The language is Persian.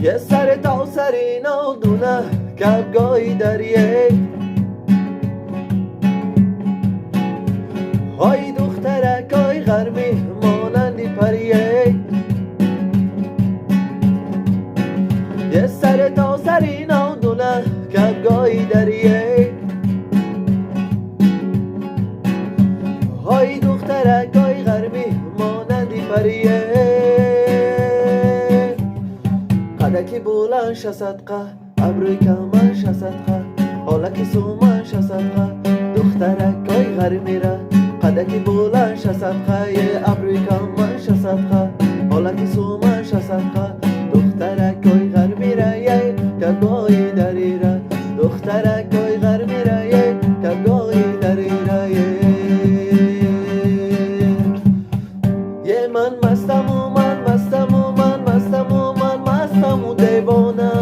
یه سر تا سری نادونه کبگاهی دریه های دخترک های غرمی مانندی پریه یه سر تا سری نادونه کبگاهی دریه های دخترک های غرمی مانندی پریه قدکی بولنش صدقه ابروی کمنش صدقه حالکی سومنش صدقه دخترک های غرمی را قدکی بولنش صدقه یه ابروی کمنش صدقه حالکی سومنش صدقه دخترک های غرمی را یه کبگاهی دری را دخترک های غرمی را یه کبگاهی دری را یه من مستم و من مستم و من مستم و من مستم و دیوانه